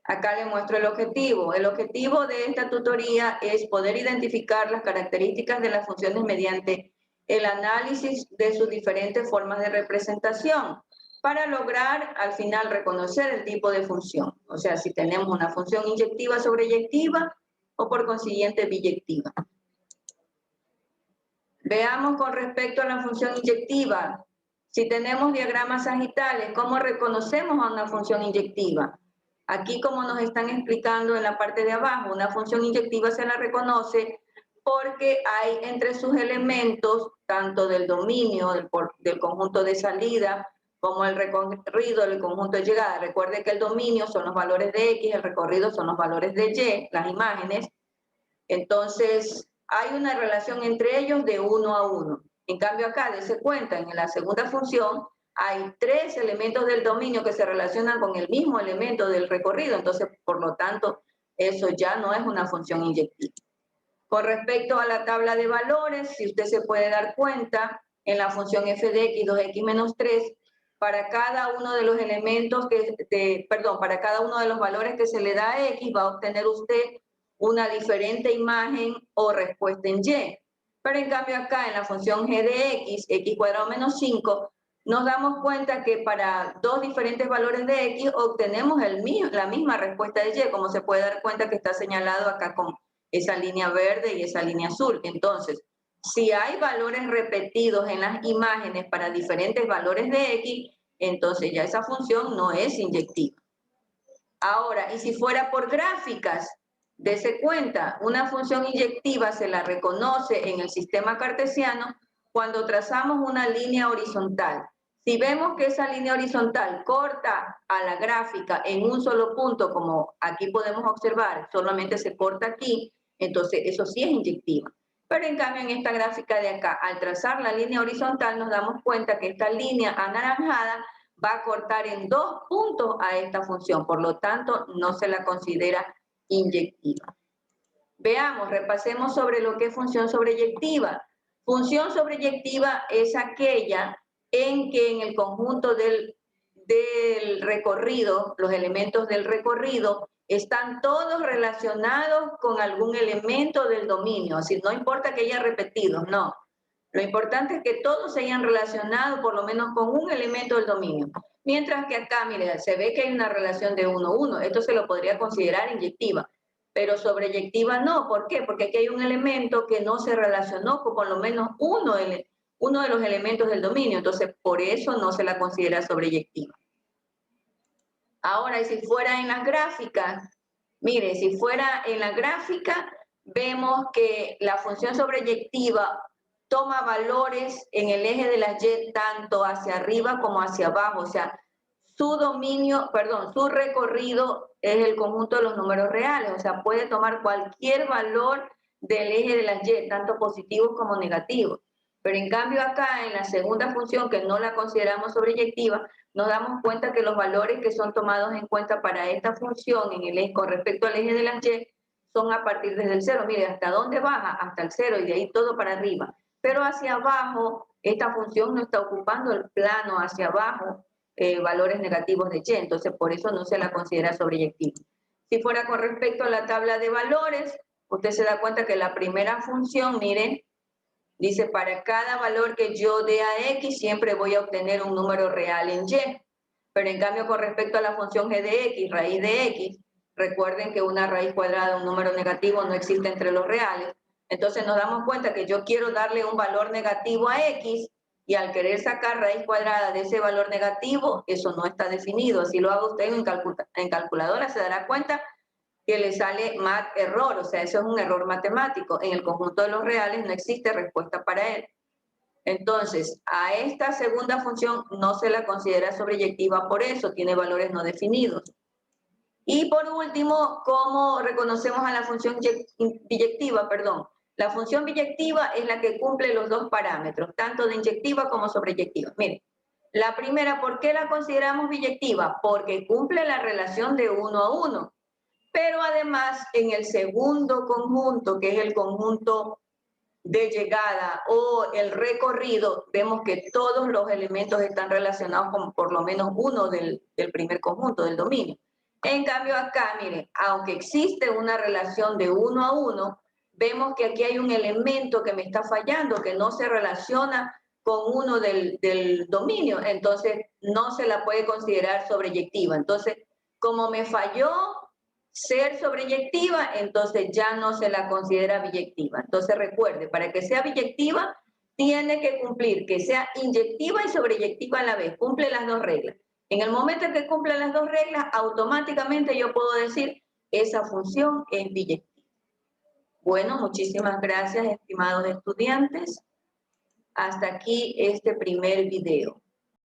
Acá le muestro el objetivo. El objetivo de esta tutoría es poder identificar las características de las funciones mediante el análisis de sus diferentes formas de representación para lograr al final reconocer el tipo de función. O sea, si tenemos una función inyectiva sobreyectiva o por consiguiente biyectiva. Veamos con respecto a la función inyectiva. Si tenemos diagramas sagitales, ¿cómo reconocemos a una función inyectiva? Aquí, como nos están explicando en la parte de abajo, una función inyectiva se la reconoce porque hay entre sus elementos, tanto del dominio, del conjunto de salida, como el recorrido del conjunto de llegada. Recuerde que el dominio son los valores de X, el recorrido son los valores de Y, las imágenes. Entonces, hay una relación entre ellos de 1 a 1. En cambio acá, dése cuenta, en la segunda función hay 3 elementos del dominio que se relacionan con el mismo elemento del recorrido, entonces, por lo tanto, eso ya no es una función inyectiva. Con respecto a la tabla de valores, si usted se puede dar cuenta, en la función f de x 2x menos 3, para cada uno de los elementos para cada uno de los valores que se le da a x, va a obtener usted una diferente imagen o respuesta en y. Pero en cambio acá en la función g de x cuadrado menos 5, nos damos cuenta que para dos diferentes valores de x obtenemos la misma respuesta de y, como se puede dar cuenta que está señalado acá con esa línea verde y esa línea azul. Entonces, si hay valores repetidos en las imágenes para diferentes valores de x, entonces ya esa función no es inyectiva. Ahora, y si fuera por gráficas, dese cuenta, una función inyectiva se la reconoce en el sistema cartesiano cuando trazamos una línea horizontal. Si vemos que esa línea horizontal corta a la gráfica en un solo punto, como aquí podemos observar, solamente se corta aquí, entonces eso sí es inyectiva. Pero en cambio en esta gráfica de acá, al trazar la línea horizontal nos damos cuenta que esta línea anaranjada va a cortar en 2 puntos a esta función, por lo tanto no se la considera inyectiva. Veamos, repasemos sobre lo que es función sobreyectiva. Función sobreyectiva es aquella en que en el conjunto del recorrido, los elementos del recorrido, están todos relacionados con algún elemento del dominio, así no importa que haya repetidos, no. Lo importante es que todos se hayan relacionado por lo menos con un elemento del dominio. Mientras que acá, mire, se ve que hay una relación de 1-1. Esto se lo podría considerar inyectiva, pero sobreyectiva no. ¿Por qué? Porque aquí hay un elemento que no se relacionó con por lo menos uno de los elementos del dominio. Entonces, por eso no se la considera sobreyectiva. Ahora, y si fuera en las gráficas, mire, si fuera en la gráfica, vemos que la función sobreyectiva toma valores en el eje de las y tanto hacia arriba como hacia abajo, o sea, su recorrido es el conjunto de los números reales, o sea, puede tomar cualquier valor del eje de las y, tanto positivos como negativos. Pero en cambio acá, en la segunda función, que no la consideramos sobreyectiva, nos damos cuenta que los valores que son tomados en cuenta para esta función en el eje, con respecto al eje de las y, son a partir desde el 0. Mire, ¿hasta dónde baja? Hasta el 0 y de ahí todo para arriba. Pero hacia abajo, esta función no está ocupando el plano hacia abajo, valores negativos de y, entonces por eso no se la considera sobreyectiva. Si fuera con respecto a la tabla de valores, usted se da cuenta que la primera función, miren, dice para cada valor que yo dé a x, siempre voy a obtener un número real en y. Pero en cambio con respecto a la función g de x, raíz de x, recuerden que una raíz cuadrada, un número negativo, no existe entre los reales. Entonces nos damos cuenta que yo quiero darle un valor negativo a x y al querer sacar raíz cuadrada de ese valor negativo, eso no está definido. Si lo hago usted en calculadora, se dará cuenta que le sale error, o sea, eso es un error matemático. En el conjunto de los reales no existe respuesta para él. Entonces, a esta segunda función no se la considera sobreyectiva, por eso tiene valores no definidos. Y por último, ¿cómo reconocemos a la función biyectiva? La función biyectiva es la que cumple los dos parámetros, tanto de inyectiva como sobreyectiva. Miren, la primera, ¿por qué la consideramos biyectiva? Porque cumple la relación de 1 a 1. Pero además, en el segundo conjunto, que es el conjunto de llegada o el recorrido, vemos que todos los elementos están relacionados con por lo menos uno del primer conjunto, del dominio. En cambio acá, miren, aunque existe una relación de 1 a 1, vemos que aquí hay un elemento que me está fallando, que no se relaciona con uno del dominio, entonces no se la puede considerar sobreyectiva. Entonces, como me falló ser sobreyectiva, entonces ya no se la considera biyectiva. Entonces recuerde, para que sea biyectiva, tiene que cumplir que sea inyectiva y sobreyectiva a la vez, cumple las dos reglas. En el momento en que cumplan las dos reglas, automáticamente yo puedo decir, esa función es biyectiva. Bueno, muchísimas gracias, estimados estudiantes. Hasta aquí este primer video.